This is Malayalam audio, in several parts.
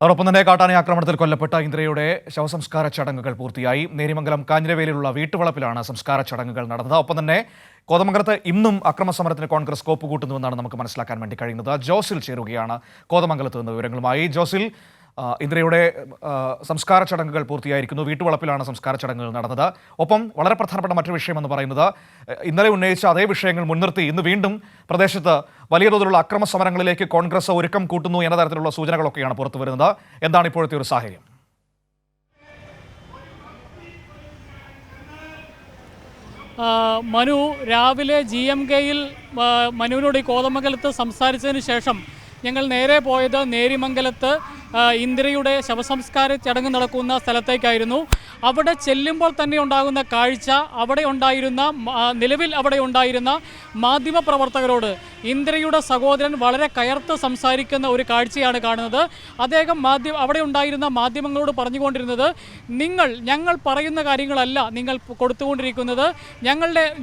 അതോടൊപ്പം തന്നെ കാട്ടാന ആക്രമണത്തിൽ കൊല്ലപ്പെട്ട ഇന്ദ്രയുടെ ശവസംസ്കാര ചടങ്ങുകൾ പൂർത്തിയായി. നേരിമംഗലം കാഞ്ഞിരവേലിലുള്ള വീട്ടുവളപ്പിലാണ് സംസ്കാര ചടങ്ങുകൾ നടന്നത്. ഒപ്പം തന്നെ കോതമംഗലത്ത് ഇന്നും അക്രമസമരത്തിന് കോൺഗ്രസ് കോപ്പ് കൂട്ടുന്നുവെന്നാണ് നമുക്ക് മനസ്സിലാക്കാൻ വേണ്ടി കഴിയുന്നത്. ജോസിൽ ചേരുകയാണ് കോതമംഗലത്ത് നിന്ന് വിവരങ്ങളുമായി. ജോസിൽ, ഇന്ദ്രയുടെ സംസ്കാര ചടങ്ങുകൾ പൂർത്തിയായിരിക്കുന്നു. വീട്ടുവളപ്പിലാണ് സംസ്കാര ചടങ്ങുകൾ നടന്നത്. ഒപ്പം വളരെ പ്രധാനപ്പെട്ട മറ്റൊരു വിഷയമെന്ന് പറയുന്നത്, ഇന്നലെ ഉന്നയിച്ച അതേ വിഷയങ്ങൾ മുൻനിർത്തി ഇന്ന് വീണ്ടും പ്രദേശത്ത് വലിയ തോതിലുള്ള അക്രമ സമരങ്ങളിലേക്ക് കോൺഗ്രസ് ഒരുക്കം കൂട്ടുന്നു എന്ന തരത്തിലുള്ള സൂചനകളൊക്കെയാണ് പുറത്തു വരുന്നത്. എന്താണ് ഇപ്പോഴത്തെ ഒരു സാഹചര്യം? മനു രാവിലെ GMKയിൽ മനുവിനോട് ഈ കോതമംഗലത്ത് സംസാരിച്ചതിന് ശേഷം ഞങ്ങൾ നേരെ പോയത് നേരിമംഗലത്ത് ഇന്ദ്രയുടെ ശവസംസ്കാര ചടങ്ങ് നടക്കുന്ന സ്ഥലത്തേക്കായിരുന്നു. അവിടെ ചെല്ലുമ്പോൾ തന്നെ ഉണ്ടാകുന്ന കാഴ്ച, നിലവിൽ അവിടെ ഉണ്ടായിരുന്ന മാധ്യമപ്രവർത്തകരോട് ഇന്ദ്രയുടെ സഹോദരൻ വളരെ കയർത്ത് സംസാരിക്കുന്ന ഒരു കാഴ്ചയാണ് കാണുന്നത്. അദ്ദേഹം അവിടെ ഉണ്ടായിരുന്ന മാധ്യമങ്ങളോട് പറഞ്ഞുകൊണ്ടിരുന്നത്, ഞങ്ങൾ പറയുന്ന കാര്യങ്ങളല്ല നിങ്ങൾ കൊടുത്തുകൊണ്ടിരിക്കുന്നത്,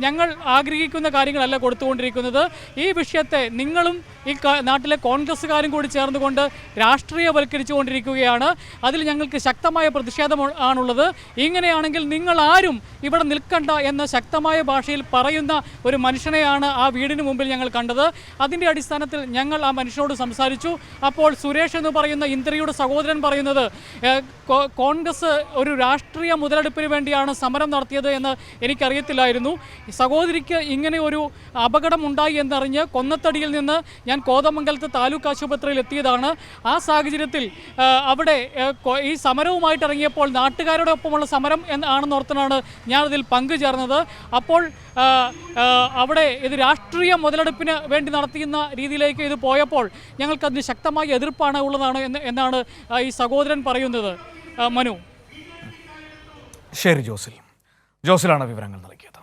ഞങ്ങൾ ആഗ്രഹിക്കുന്ന കാര്യങ്ങളല്ല കൊടുത്തുകൊണ്ടിരിക്കുന്നത്. ഈ വിഷയത്തെ നിങ്ങളും ഈ നാട്ടിലെ കോൺഗ്രസ്സുകാരും കൂടി ചേർന്നുകൊണ്ട് രാഷ്ട്രീയവൽക്കരിച്ചുകൊണ്ടിരിക്കുകയാണ്. അതിൽ ഞങ്ങൾക്ക് ശക്തമായ പ്രതിഷേധം ആണുള്ളത്. ഇങ്ങനെയാണെങ്കിൽ നിങ്ങൾ ആരും ഇവിടെ നിൽക്കണ്ട എന്ന ശക്തമായ ഭാഷയിൽ പറയുന്ന ഒരു മനുഷ്യനെയാണ് ആ വീടിന് മുമ്പിൽ ഞങ്ങൾ കണ്ടത്. അതിൻ്റെ അടിസ്ഥാനത്തിൽ ഞങ്ങൾ ആ മനുഷ്യനോട് സംസാരിച്ചു. അപ്പോൾ സുരേഷ് എന്ന് പറയുന്ന ഇന്ദ്രയുടെ സഹോദരൻ പറയുന്നത്, കോൺഗ്രസ് ഒരു രാഷ്ട്രീയ മുതലെടുപ്പിന് വേണ്ടിയാണ് സമരം നടത്തിയത് എന്ന് എനിക്കറിയത്തില്ലായിരുന്നു. സഹോദരിക്ക് ഇങ്ങനെ ഒരു അപകടം ഉണ്ടായി എന്നറിഞ്ഞ് കൊന്നത്തടിയിൽ നിന്ന് ഞാൻ കോതമംഗലത്ത് താലൂക്ക് ആശുപത്രിയിൽ എത്തിയതാണ്. ആ സാഹചര്യത്തിൽ അവിടെ ഈ സമരവുമായിട്ട് ഇറങ്ങിയപ്പോൾ നാട്ടുകാരുടെ ഒപ്പമുള്ള സമരം ആണെന്നോർത്താണ് ഞാനതിൽ പങ്കുചേർന്നത്. അപ്പോൾ അവിടെ ഇത് രാഷ്ട്രീയ മുതലെടുപ്പിന് വേണ്ടി നടത്തുന്ന രീതിയിലേക്ക് ഇത് പോയപ്പോൾ ഞങ്ങൾക്കതിന് ശക്തമായ എതിർപ്പാണ് ഉള്ളതാണ് എന്നാണ് ഈ സഹോദരൻ പറയുന്നത്. മനു. ശരി, ജോസിലാണ് വിവരങ്ങൾ നൽകിയത്.